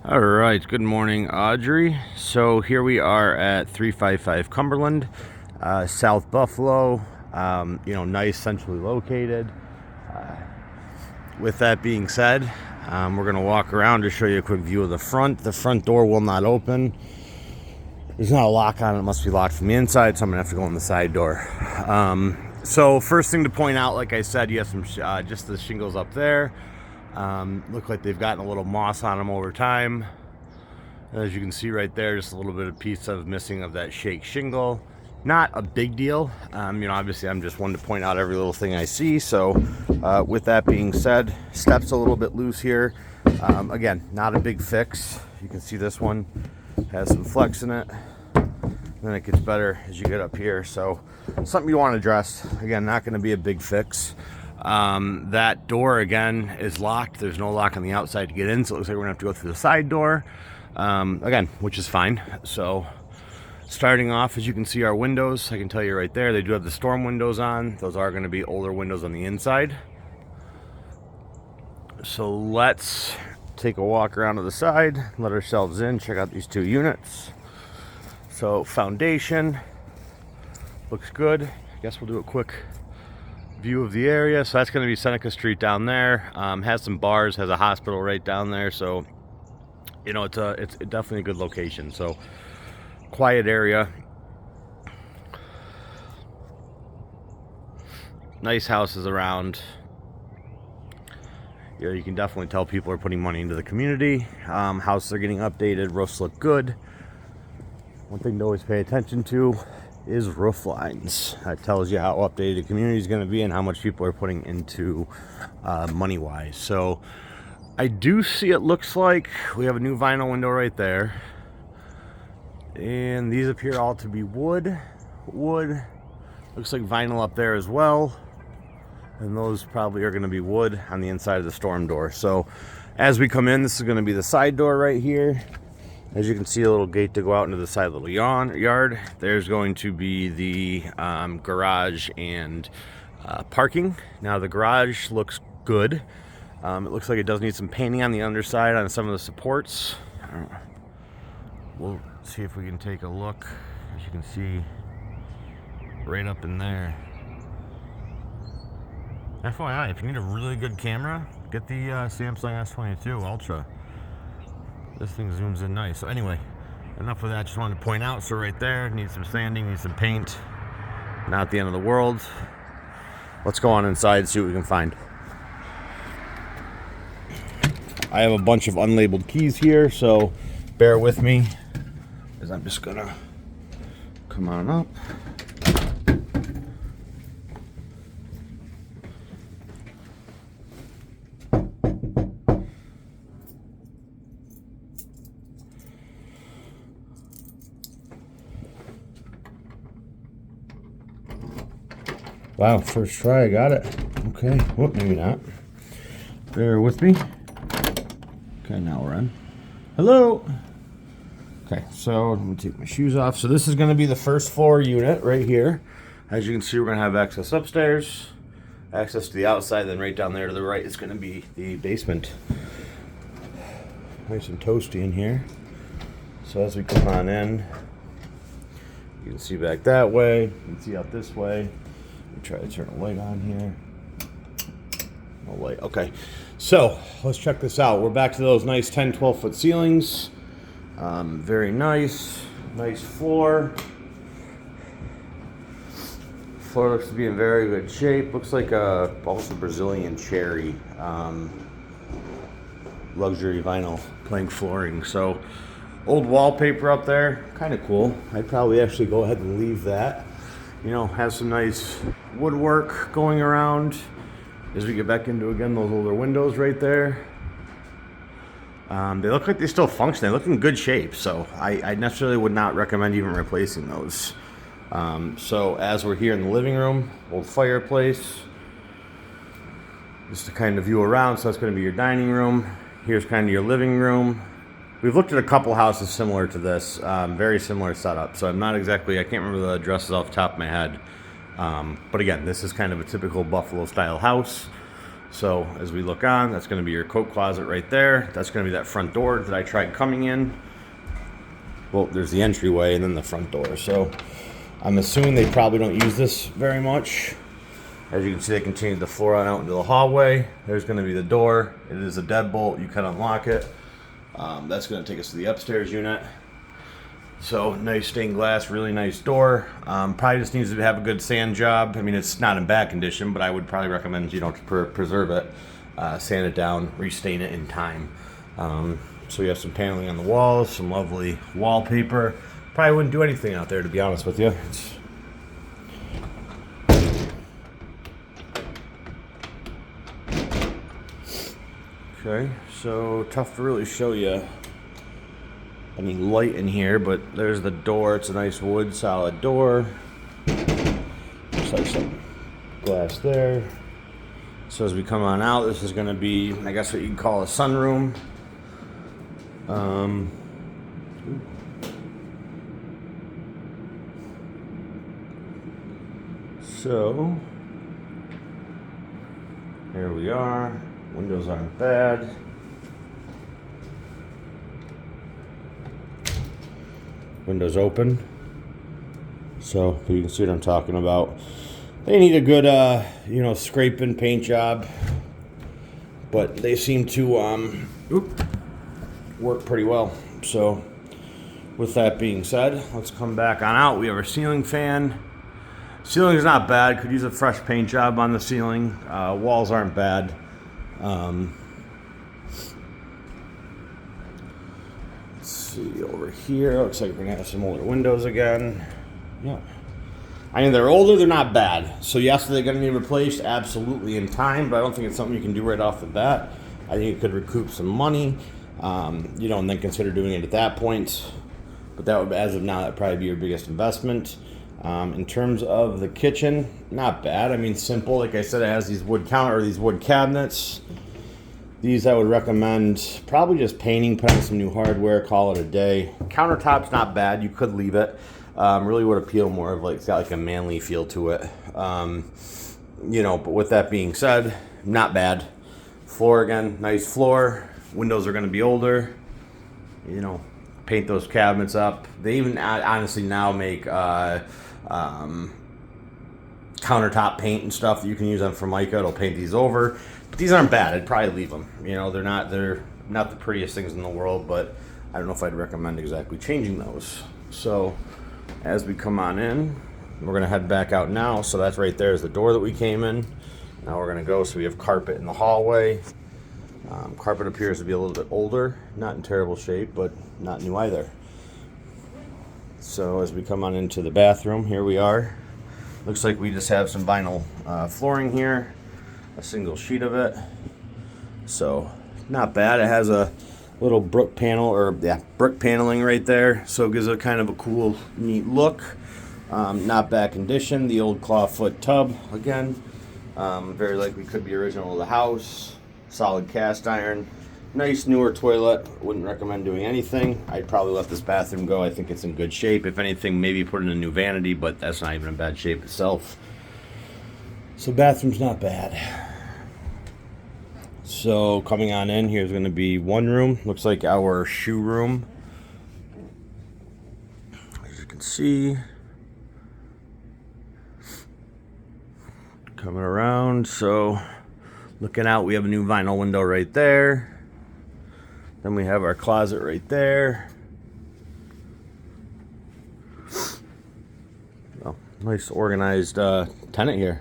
All right, good morning, Audrey. So here we are at 355 Cumberland, South Buffalo. Nice, centrally located. With that being said, we're going to walk around to show you a quick view of the front. The front door will not open. There's not a lock on it. It must be locked from the inside, so I'm going to have to go in the side door. So first thing to point out, like I said, you have some just the shingles up there. Look like they've gotten a little moss on them over time. As you can see right there, just a little bit of piece of missing of that shake shingle. Not a big deal. Obviously I'm just one to point out every little thing I see. So with that being said, steps a little bit loose here. Again, not a big fix. You can see this one has some flex in it. And then it gets better as you get up here. So something you want to address. Again, not going to be a big fix. That door again is locked. There's no lock on the outside to get in, so it looks like we're gonna have to go through the side door, again, which is fine. So starting off, as you can see, our windows, I can tell you right there, they do have the storm windows on. Those are going to be older windows on the inside. So let's take a walk around to the side, let ourselves in, check out these two units. So foundation looks good. I guess we'll do a quick view of the area. So that's going to be Seneca Street down there. Has some bars, has a hospital right down there. So it's definitely a good location. So quiet area, nice houses around. You can definitely tell people are putting money into the community. Houses are getting updated, roofs look good. One thing to always pay attention to is roof lines. That tells you how updated the community is going to be and how much people are putting into money wise. So I do see, it looks like we have a new vinyl window right there, and these appear all to be wood. Looks like vinyl up there as well, and those probably are going to be wood on the inside of the storm door. So as we come in, this is going to be the side door right here. As you can see, a little gate to go out into the side little yard. There's going to be the garage and parking. Now the garage looks good. It looks like it does need some painting on the underside on some of the supports. We'll see if we can take a look. As you can see, right up in there. FYI, if you need a really good camera, get the Samsung S22 Ultra. This thing zooms in nice. So anyway, enough of that. Just wanted to point out. So right there, needs some sanding, needs some paint. Not the end of the world. Let's go on inside and see what we can find. I have a bunch of unlabeled keys here, so bear with me, as I'm just gonna come on up. Wow, first try, I got it. Okay, whoop, maybe not. Bear with me. Okay, now we're on. Hello. Okay, so I'm gonna take my shoes off. So this is gonna be the first floor unit right here. As you can see, we're gonna have access upstairs, access to the outside, then right down there to the right is gonna be the basement. Nice and toasty in here. So as we come on in, you can see back that way, you can see out this way. Try to turn a light on here. No light. Okay, so let's check this out. We're back to those nice 10-12 foot ceilings. Very nice floor. Floor looks to be in very good shape. Looks like a also Brazilian cherry luxury vinyl plank flooring. So old wallpaper up there, kind of cool. I'd probably actually go ahead and leave that. Has some nice woodwork going around. As we get back into, again, those older windows right there. They look like they still function. They look in good shape, so I necessarily would not recommend even replacing those. So as we're here in the living room, old fireplace. Just to kind of view around, so that's going to be your dining room. Here's kind of your living room. We've looked at a couple houses similar to this, very similar setup. So I can't remember the addresses off the top of my head. But again, this is kind of a typical Buffalo style house. So as we look on, that's going to be your coat closet right there. That's going to be that front door that I tried coming in. Well, there's the entryway and then the front door. So I'm assuming they probably don't use this very much. As you can see, they continued the floor on out into the hallway. There's going to be the door. It is a deadbolt. You can unlock it. That's going to take us to the upstairs unit. So nice stained glass, really nice door. Probably just needs to have a good sand job. I mean, it's not in bad condition, but I would probably recommend, you know, to preserve it, sand it down, restain it in time. So you have some paneling on the walls, some lovely wallpaper. Probably wouldn't do anything out there, to be honest with you. Okay, so tough to really show you any light in here, but there's the door. It's a nice wood solid door. Looks like some glass there. So as we come on out, this is going to be, I guess, what you'd call a sunroom. So here we are. Windows aren't bad. Windows open. So you can see what I'm talking about. They need a good, you know, scraping paint job, but they seem to work pretty well. So with that being said, let's come back on out. We have our ceiling fan. Ceiling is not bad. Could use a fresh paint job on the ceiling. Walls aren't bad. Let's see over here. Looks like we're gonna have some older windows again. Yeah. I mean, they're older, they're not bad. So yes, they're gonna need replaced, absolutely, in time, but I don't think it's something you can do right off the bat. I think it could recoup some money, you know, and then consider doing it at that point. But that would, as of now, that'd probably be your biggest investment. In terms of the kitchen, not bad. I mean, simple. Like I said, it has these wood counter or these wood cabinets. These I would recommend probably just painting, put on some new hardware, call it a day. Countertop's not bad. You could leave it. Really would appeal more of like, it's got like a manly feel to it. You know, but with that being said, not bad. Floor again, nice floor. Windows are going to be older. You know, paint those cabinets up. They even honestly now make countertop paint and stuff that you can use on Formica. It'll paint these over, but these aren't bad. I'd probably leave them. You know, they're not the prettiest things in the world, but I don't know if I'd recommend exactly changing those. So as we come on in, we're gonna head back out now. So that's right there is the door that we came in. Now we're gonna go. So we have carpet in the hallway. Carpet appears to be a little bit older, not in terrible shape, but not new either. So as we come on into the bathroom, here we are. Looks like we just have some vinyl flooring here, a single sheet of it. So not bad. It has a little brick paneling right there. So it gives it kind of a cool, neat look. Not bad condition. The old clawfoot tub again. Very likely could be original to the house. Solid cast iron. Nice newer toilet. Wouldn't recommend doing anything. I'd probably let this bathroom go. I think it's in good shape. If anything, maybe put in a new vanity, but that's not even in bad shape itself. So bathroom's not bad. So coming on in, here's going to be one room. Looks like our shoe room. As you can see. Coming around, so looking out, we have a new vinyl window right there. Then we have our closet right there. Oh, nice organized tenant here.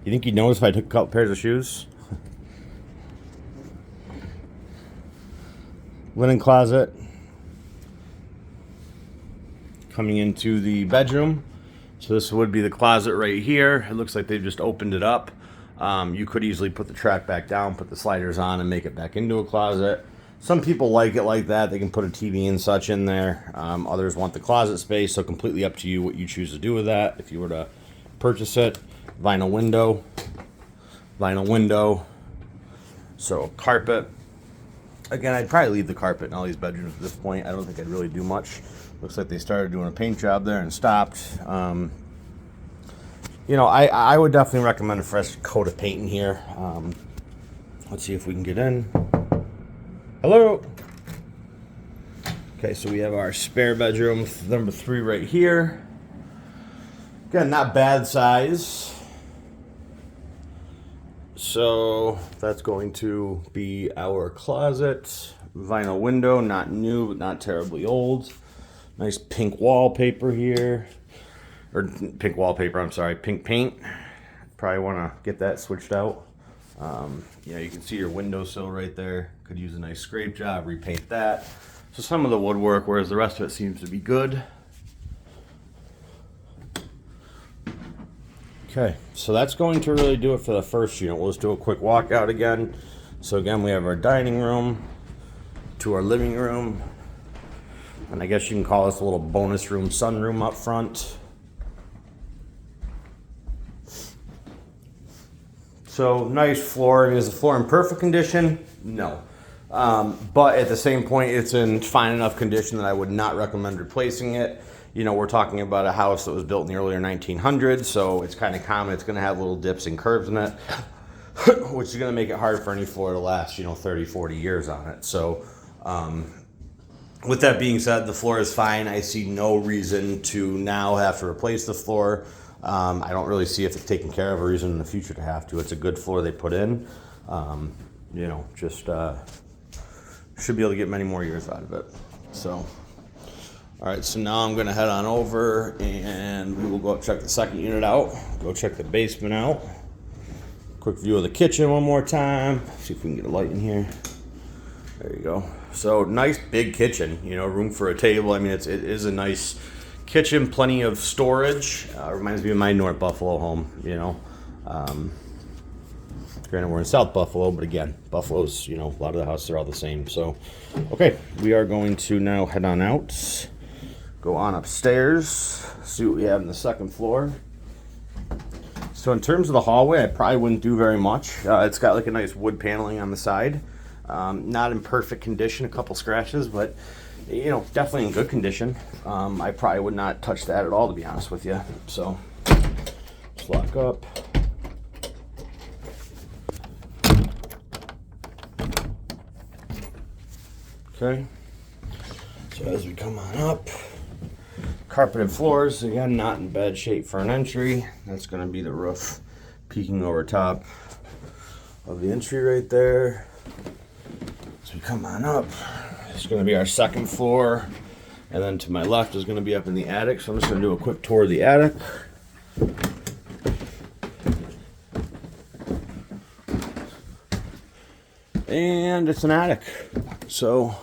You think you'd notice if I took a couple pairs of shoes? Linen closet. Coming into the bedroom. So this would be the closet right here. It looks like they've just opened it up. You could easily put the track back down, put the sliders on, and make it back into a closet. Some people like it like that. They can put a TV and such in there. Others want the closet space, so completely up to you what you choose to do with that. If you were to purchase it, vinyl window. So carpet. Again, I'd probably leave the carpet in all these bedrooms at this point. I don't think I'd really do much. Looks like they started doing a paint job there and stopped. You you know, I would definitely recommend a fresh coat of paint in here. Let's see if we can get in. Hello. Okay, so we have our spare bedroom, number 3 right here. Again, not bad size. So that's going to be our closet. Vinyl window, not new, but not terribly old. Nice pink wallpaper here. Or pink wallpaper, I'm sorry, pink paint. Probably want to get that switched out. You know, you can see your windowsill right there. Could use a nice scrape job, repaint that. So some of the woodwork, whereas the rest of it seems to be good. Okay, so that's going to really do it for the first unit. We'll just do a quick walkout again. So again, we have our dining room to our living room. And I guess you can call this a little bonus room, sunroom up front. So nice floor. Is the floor in perfect condition? No. But at the same point, it's in fine enough condition that I would not recommend replacing it. You know, we're talking about a house that was built in the earlier 1900s, so it's kind of common. It's going to have little dips and curves in it, which is going to make it hard for any floor to last, you know, 30, 40 years on it. So with that being said, the floor is fine. I see no reason to now have to replace the floor. I don't really see if it's taken care of a reason in the future to have to. It's a good floor they put in. You know, just should be able to get many more years out of it. So, all right, so now I'm gonna head on over and we will go check the second unit out, go check the basement out. Quick view of the kitchen one more time. See if we can get a light in here. There you go. So nice big kitchen, you know, room for a table. I mean, it is a nice kitchen, plenty of storage. Reminds me of my North Buffalo home, you know. Granted, we're in South Buffalo, but again, Buffalo's, you know, a lot of the houses are all the same. So, okay, we are going to now head on out, go on upstairs, see what we have in the second floor. So in terms of the hallway, I probably wouldn't do very much. It's got like a nice wood paneling on the side. Not in perfect condition, a couple scratches, but you know, definitely in good condition. I probably would not touch that at all, to be honest with you. So, let's lock up. Okay, so as we come on up, carpeted floors, again, not in bad shape for an entry. That's going to be the roof peeking over top of the entry right there. As we come on up, it's going to be our second floor, and then to my left is going to be up in the attic. So I'm just going to do a quick tour of the attic. And it's an attic, so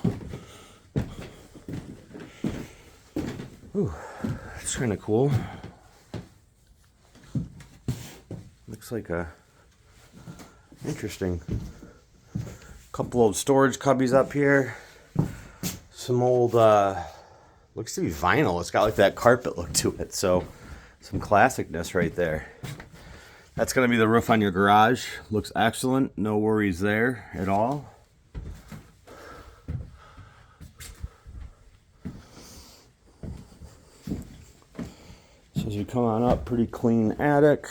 it's kind of cool. Looks like a interesting couple old storage cubbies up here. Some old looks to be vinyl. It's got like that carpet look to it, so some classicness right there. That's going to be the roof on your garage. Looks excellent. No worries there at all. So as you come on up, pretty clean attic.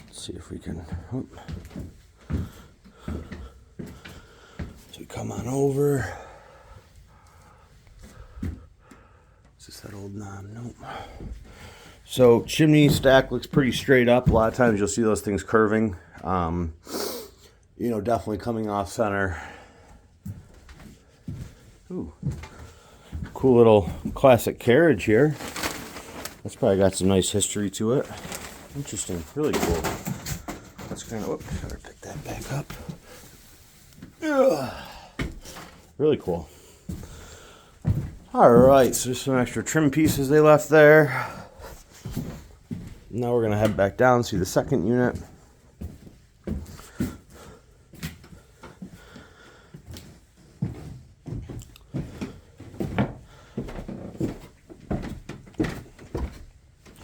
Let's see if we can... So we come on over. Is this that old knob? Nope. So chimney stack looks pretty straight up. A lot of times you'll see those things curving. You know, definitely coming off center. Ooh, cool little classic carriage here. That's probably got some nice history to it. Interesting, really cool. That's kind of, whoops, gotta pick that back up. Ugh. Really cool. All right, so there's some extra trim pieces they left there. Now we're going to head back down, see the second unit.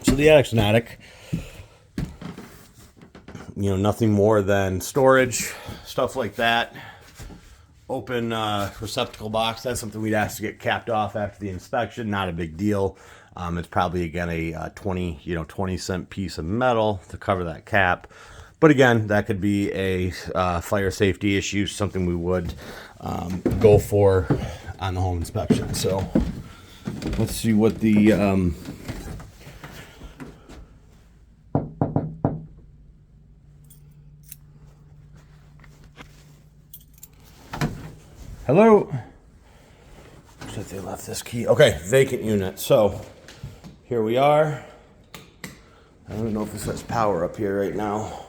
So the attic's an attic. You know, nothing more than storage, stuff like that. Open receptacle box. That's something we'd ask to get capped off after the inspection. Not a big deal. It's probably, again, a 20-cent piece of metal to cover that cap. But again, that could be a fire safety issue, something we would go for on the home inspection. So let's see what the hello. Looks like they left this key. Okay, vacant unit. So here we are. I don't know if this has power up here right now.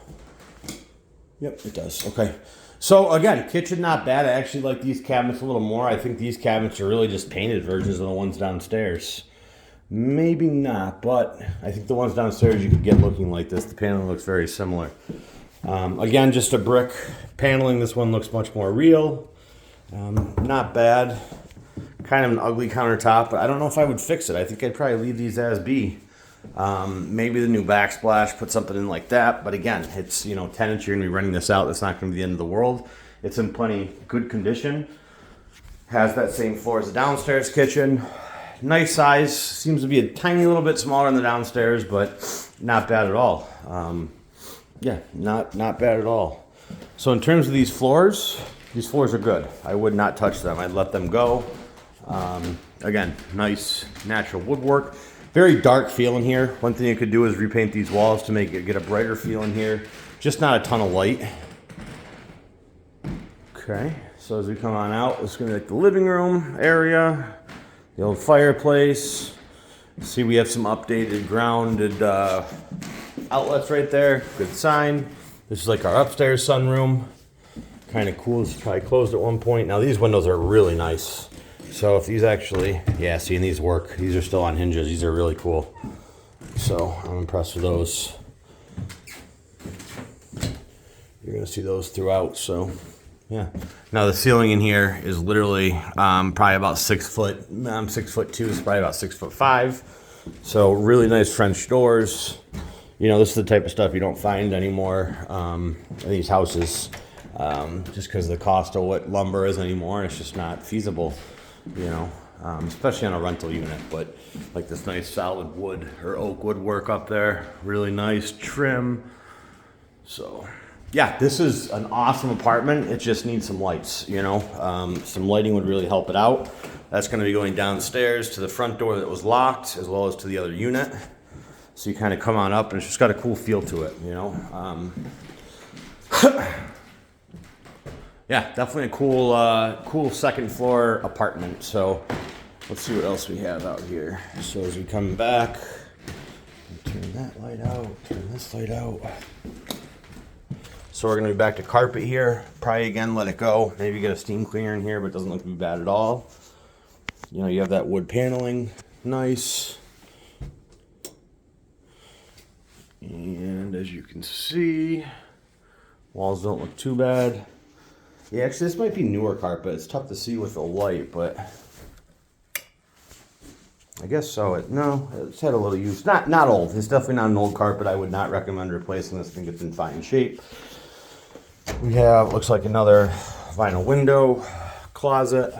Yep, it does. Okay. So again, kitchen not bad. I actually like these cabinets a little more. I think these cabinets are really just painted versions of the ones downstairs. Maybe not, but I think the ones downstairs you could get looking like this. The paneling looks very similar. Again, just a brick paneling. This one looks much more real. Not bad. Kind of an ugly countertop, but I don't know if I would fix it. I think I'd probably leave these as be. Maybe the new backsplash, put something in like that. But again, it's, tenants, you're going to be renting this out. That's not going to be the end of the world. It's in plenty good condition. Has that same floor as the downstairs kitchen. Nice size. Seems to be a tiny little bit smaller in the downstairs, but not bad at all. Yeah, not bad at all. So in terms of these floors are good. I would not touch them. I'd let them go. Again, nice natural woodwork. Very dark feel in here. One thing you could do is repaint these walls to make it get a brighter feel in here. Just not a ton of light. Okay, so as we come on out, it's gonna be like the living room area, the old fireplace. See, we have some updated grounded outlets right there. Good sign. This is like our upstairs sunroom. Kind of cool. It's probably closed at one point. Now these windows are really nice. So if these actually, yeah, seeing these work. These are still on hinges. These are really cool. So I'm impressed with those. You're gonna see those throughout. So yeah. Now the ceiling in here is literally probably about 6 foot. I'm 6'2", it's probably about 6'5". So really nice French doors. This is the type of stuff you don't find anymore in these houses. Just because of the cost of what lumber is anymore, it's just not feasible, especially on a rental unit. But like this nice solid wood or oak woodwork up there, really nice trim. So yeah, this is an awesome apartment. It just needs some lights, some lighting would really help it out. That's going to be going downstairs to the front door that was locked, as well as to the other unit. So you kind of come on up, and it's just got a cool feel to it, Yeah, definitely a cool second floor apartment. So let's see what else we have out here. So as we come back, turn that light out, turn this light out. So we're gonna be back to carpet here. Probably again, let it go. Maybe get a steam cleaner in here, but it doesn't look to be bad at all. You have that wood paneling, nice. And as you can see, walls don't look too bad. Yeah, actually, this might be newer carpet. It's tough to see with the light, but I guess so. No, it's had a little use. Not old. It's definitely not an old carpet. I would not recommend replacing this. I think it's in fine shape. We have, looks like another vinyl window, closet.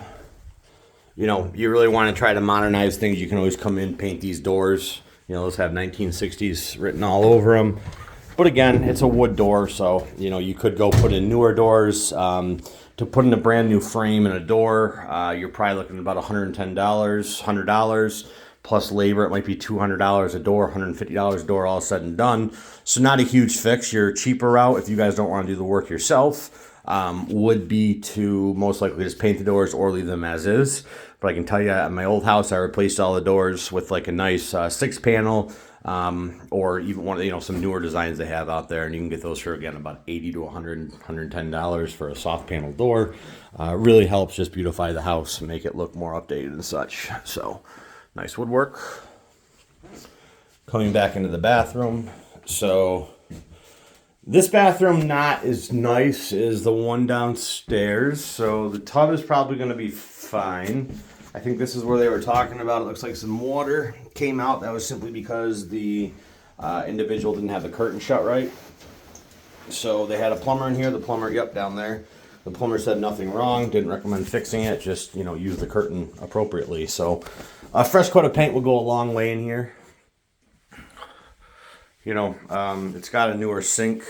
You really want to try to modernize things. You can always come in, paint these doors. Those have 1960s written all over them. But again, it's a wood door, so you could go put in newer doors. To put in a brand new frame and a door, you're probably looking at about $110 plus labor. It might be $200 a door, $150 a door, all said and done. So not a huge fix. Your cheaper route, if you guys don't want to do the work yourself, would be to most likely just paint the doors or leave them as is. But I can tell you, at my old house, I replaced all the doors with like a nice 6-panel. Or even one of some newer designs they have out there, and you can get those for again about $80 to $110 for a soft panel door. Really helps just beautify the house and make it look more updated and such. So nice woodwork. Coming back into the bathroom. So this bathroom not as nice as the one downstairs. So the tub is probably going to be fine. I think this is where they were talking about. It looks like some water came out. That was simply because the individual didn't have the curtain shut right. So they had a plumber in here. The plumber, yep, down there. The plumber said nothing wrong. Didn't recommend fixing it. Just, use the curtain appropriately. So A fresh coat of paint will go a long way in here. You know, it's got a newer sink,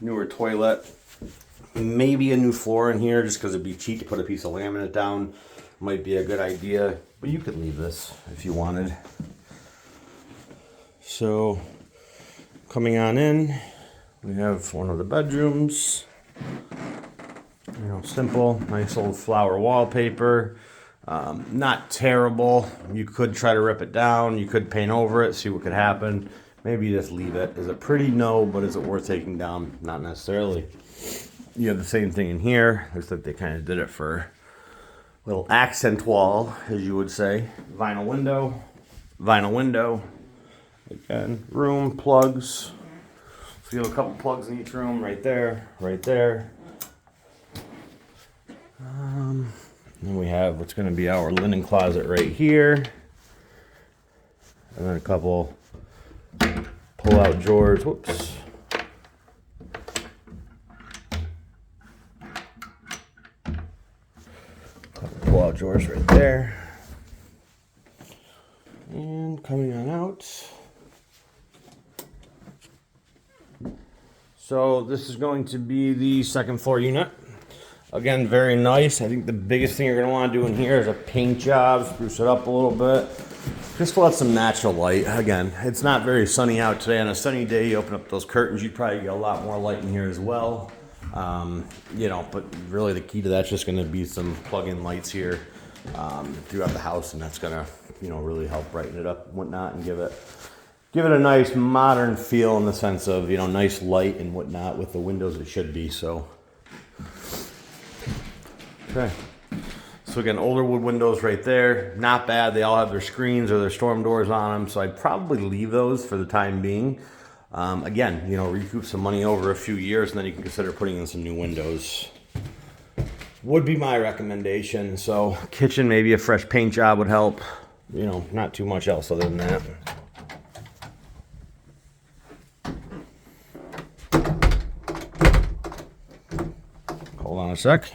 newer toilet, maybe a new floor in here just because it'd be cheap to put a piece of laminate down. Might be a good idea, but you could leave this if you wanted. So, coming on in, we have one of the bedrooms. You know, simple, nice old flower wallpaper. Not terrible. You could try to rip it down. You could paint over it, see what could happen. Maybe you just leave it. Is it pretty? No, but is it worth taking down? Not necessarily. You have the same thing in here. Looks like they kind of did it for a little accent wall, as you would say. Vinyl window. Vinyl window. Again, room, plugs. So you have a couple plugs in each room, right there, right there. Then we have what's going to be our linen closet right here. And then a couple pull-out drawers. Whoops. Couple pull-out drawers right there. And coming on out. So this is going to be the second floor unit. Again, very nice. I think the biggest thing you're going to want to do in here is a paint job, spruce it up a little bit. Just let some natural light. Again, it's not very sunny out today. On a sunny day, you open up those curtains, you'd probably get a lot more light in here as well. You know, but really the key to that's just going to be some plug-in lights here throughout the house, and that's going to, you know, really help brighten it up and whatnot and give it a nice modern feel in the sense of, you know, nice light and whatnot with the windows it should be. So, okay. So again, older wood windows right there, not bad. They all have their screens or their storm doors on them, so I'd probably leave those for the time being. Again, you know, recoup some money over a few years, and then you can consider putting in some new windows. Would be my recommendation. So kitchen, maybe a fresh paint job would help. You know, not too much else other than that. Hold on a sec.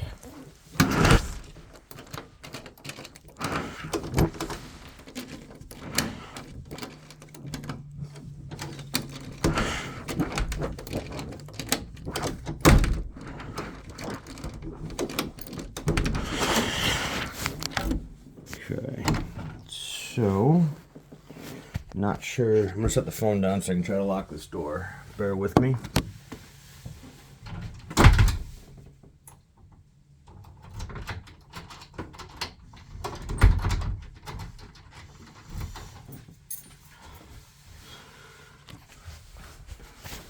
Okay, so not sure. I'm gonna set the phone down so I can try to lock this door. Bear with me.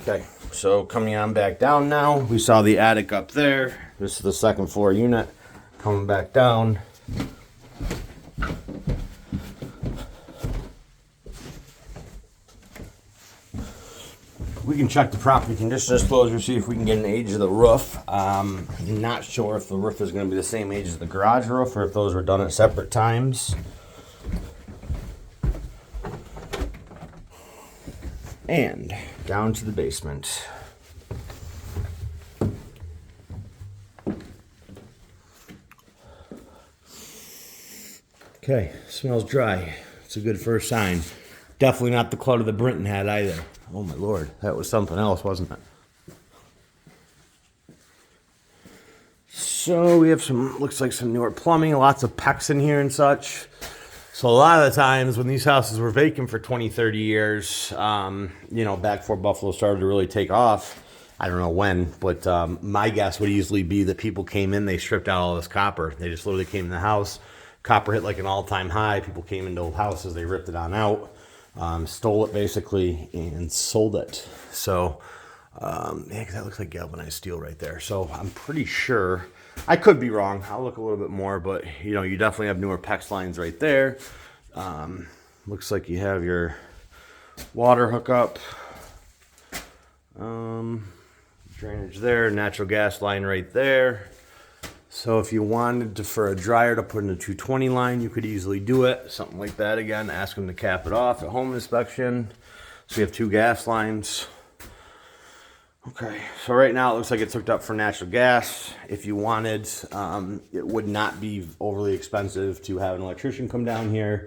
Okay, so coming on back down now, we saw the attic up there. This is the second floor unit. Coming back down. We can check the property condition disclosure, see if we can get an age of the roof. Not sure if the roof is going to be the same age as the garage roof or if those were done at separate times. And down to the basement. Okay, smells dry. It's a good first sign. Definitely not the clutter that Brinton had either. Oh my Lord, that was something else, wasn't it? So we have some, looks like some newer plumbing, lots of PEX in here and such. So a lot of the times when these houses were vacant for 20, 30 years, you know, back before Buffalo started to really take off, I don't know when, but my guess would easily be that people came in, they stripped out all this copper. They just literally came in the house. Copper hit like an all-time high. People came into old houses, they ripped it on out. Stole it basically and sold it. So, yeah, 'cause that looks like galvanized steel right there. So I'm pretty sure, I could be wrong. I'll look a little bit more, but you know, you definitely have newer PEX lines right there. Looks like you have your water hookup, drainage there, natural gas line right there. So if you wanted to, for a dryer to put in a 220 line, you could easily do it. Something like that. Again, ask them to cap it off at home inspection. So we have two gas lines. Okay, so right now it looks like it's hooked up for natural gas. If you wanted, it would not be overly expensive to have an electrician come down here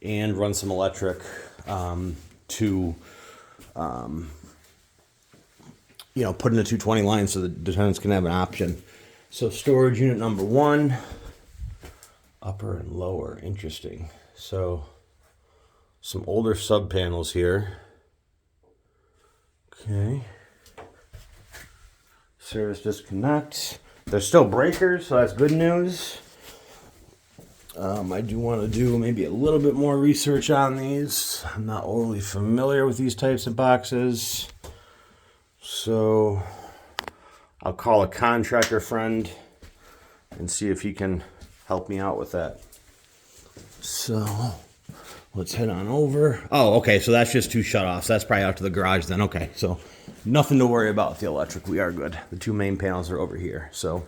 and run some electric to put in a 220 line so the tenants can have an option. So storage unit number 1, upper and lower, interesting. So some older sub panels here. Okay. Service disconnect. There's still breakers, so that's good news. I do want to do maybe a little bit more research on these. I'm not overly familiar with these types of boxes. So I'll call a contractor friend and see if he can help me out with that. So let's head on over. Oh, okay, so that's just 2 shutoffs. That's probably out to the garage then. Okay, so nothing to worry about with the electric. We are good. The 2 main panels are over here. So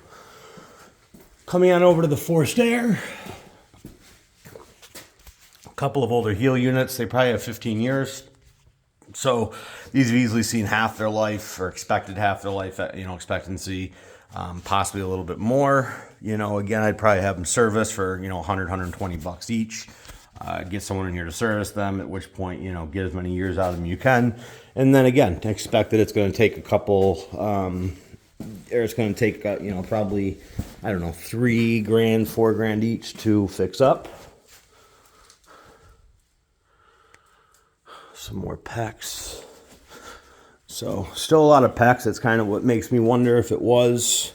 coming on over to the forced air. A couple of older heel units. They probably have 15 years. So these have easily seen half their life, or expected half their life, expectancy, possibly a little bit more. Again, I'd probably have them serviced for, 100, 120 bucks each. Get someone in here to service them, at which point, get as many years out of them you can. And then again, expect that it's going to take a couple, or it's going to take, probably, I don't know, $3,000, $4,000 each to fix up. Some more PEX. So still a lot of PEX. That's kind of what makes me wonder if it was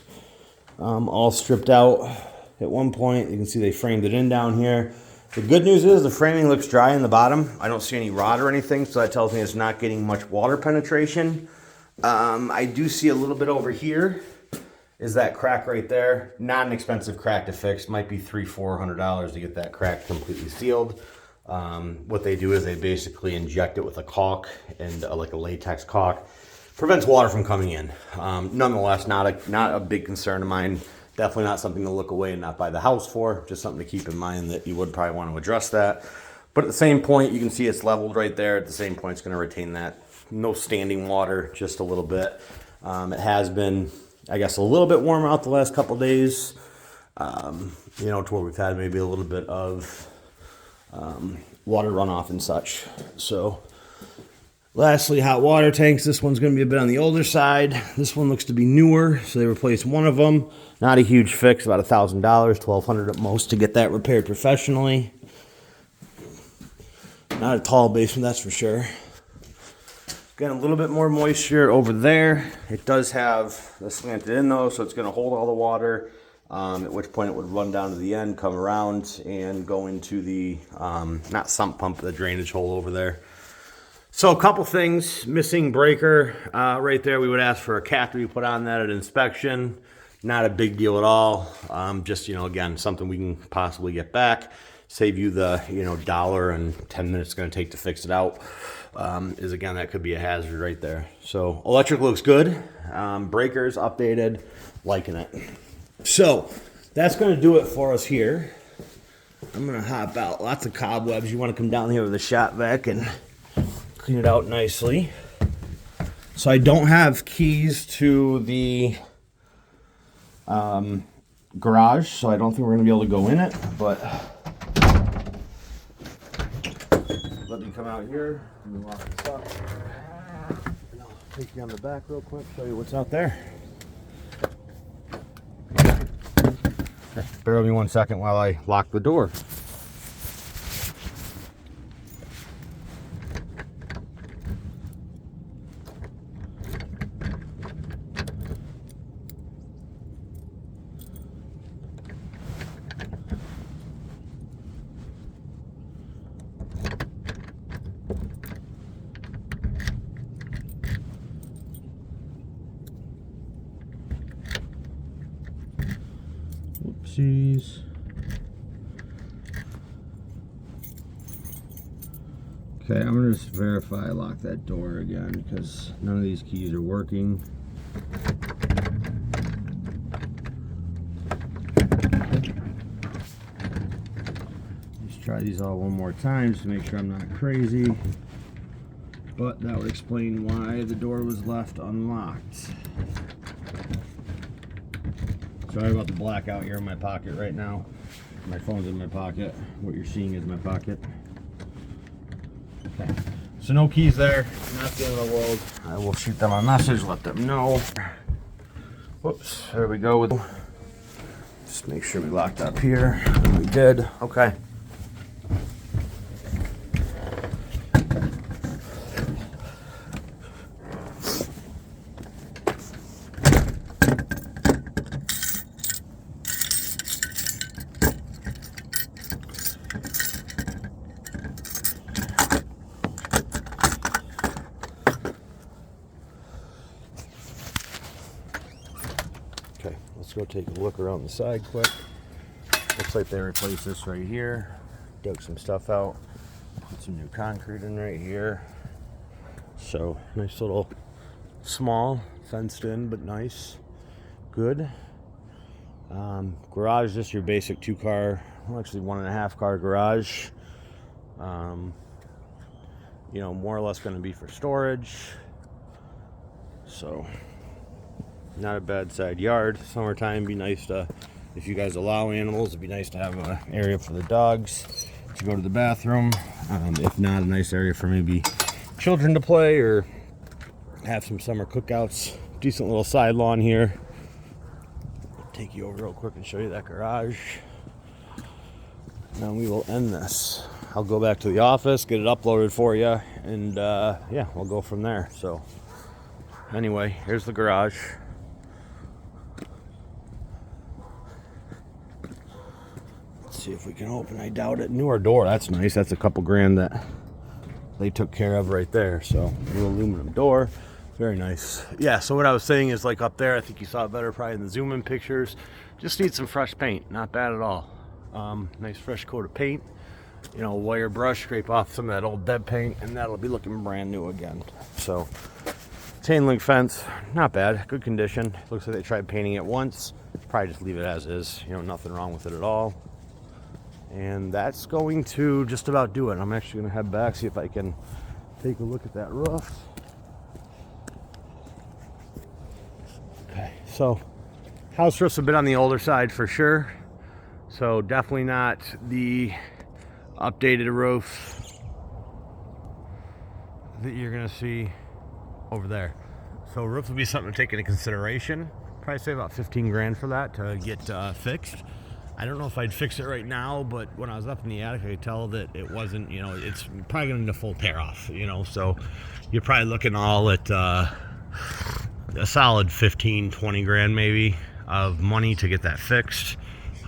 all stripped out at one point. You can see they framed it in down here. The good news is the framing looks dry in the bottom. I don't see any rot or anything, so that tells me it's not getting much water penetration. I do see a little bit over here. Is that crack right there? Not an expensive crack to fix. Might be $300-400 to get that crack completely sealed. What they do is they basically inject it with a caulk and like a latex caulk. Prevents water from coming in. Nonetheless, not a big concern of mine. Definitely not something to look away and not buy the house for. Just something to keep in mind that you would probably want to address that. But at the same point, you can see it's leveled right there. At the same point, it's going to retain that. No standing water, just a little bit. It has been, I guess, a little bit warmer out the last couple days. To where we've had maybe a little bit of water runoff and such. So lastly, hot water tanks. This one's going to be a bit on the older side. This one looks to be newer, so they replaced one of them. Not a huge fix, about $1,000, $1,200 at most to get that repaired professionally. Not a tall basement, that's for sure. Got a little bit more moisture over there. It does have the slanted in though, so it's going to hold all the water. At which point it would run down to the end, come around, and go into the, not sump pump, the drainage hole over there. So a couple things. Missing breaker right there. We would ask for a cap to be put on that at inspection. Not a big deal at all. Just, again, something we can possibly get back. Save you the, $1 and 10 minutes it's going to take to fix it out. Again, that could be a hazard right there. So electric looks good. Breakers updated. Liking it. So that's going to do it for us here. I'm going to hop out. Lots of cobwebs. You want to come down here with a shop vac and clean it out nicely. So I don't have keys to the garage, so I don't think we're going to be able to go in it, but let me come out here and lock this up. And I'll take you on the back real quick, show you what's out there. Okay, bear with me 1 second while I lock the door. Oopsies. Okay, I'm gonna just verify I lock that door again because none of these keys are working. Let's try these all one more time just to make sure I'm not crazy. But that would explain why the door was left unlocked. Sorry about the blackout here in my pocket right now. My phone's in my pocket. What you're seeing is my pocket. Okay. So no keys there, not the end of the world. I will shoot them a message, let them know. Whoops, there we go. Just make sure we locked up here. We did. Okay. Okay, let's go take a look around the side quick. Looks like they replaced this right here. Dug some stuff out. Put some new concrete in right here. So, nice little, small, fenced in, but nice. Good. Garage, just your basic 2-car, well, actually 1.5-car garage. You know, more or less going to be for storage. So, not a bad side yard. Summertime, be nice to, if you guys allow animals, it'd be nice to have an area for the dogs to go to the bathroom. If not, a nice area for maybe children to play or have some summer cookouts. Decent little side lawn here. Take you over real quick and show you that garage. Now we will end this. I'll go back to the office, get it uploaded for you, and yeah, we'll go from there. So anyway, here's the garage. Let's see if we can open. I doubt it. Newer door, that's nice. That's a couple grand that they took care of right there. So new aluminum door, very nice. Yeah, so what I was saying is, like up there, I think you saw it better probably in the zoom in pictures, just need some fresh paint. Not bad at all. Nice fresh coat of paint, you know, wire brush, scrape off some of that old dead paint, and that'll be looking brand new again. So chain link fence, not bad, good condition. Looks like they tried painting it once. Probably just leave it as is, you know, nothing wrong with it at all. And that's going to just about do it. I'm actually going to head back, see if I can take a look at that roof. Okay, so house roof's a bit on the older side for sure. So definitely not the updated roof that you're going to see over there. So roof would be something to take into consideration. Probably say about 15 grand for that to get fixed. I don't know if I'd fix it right now, but when I was up in the attic, I could tell that it wasn't, you know, it's probably going to need a full tear off, you know, so you're probably looking all at a solid 15, 20 grand maybe of money to get that fixed.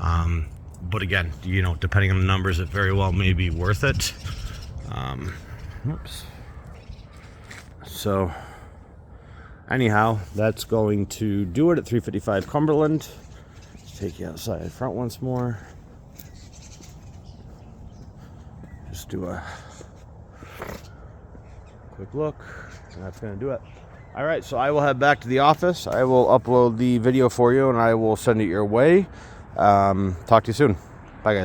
But again, you know, depending on the numbers, it very well may be worth it. Oops. So anyhow, that's going to do it at 355 Cumberland. Take you outside front once more. Just do a quick look, and that's going to do it. All right, so I will head back to the office. I will upload the video for you, and I will send it your way. Talk to you soon. Bye, guys.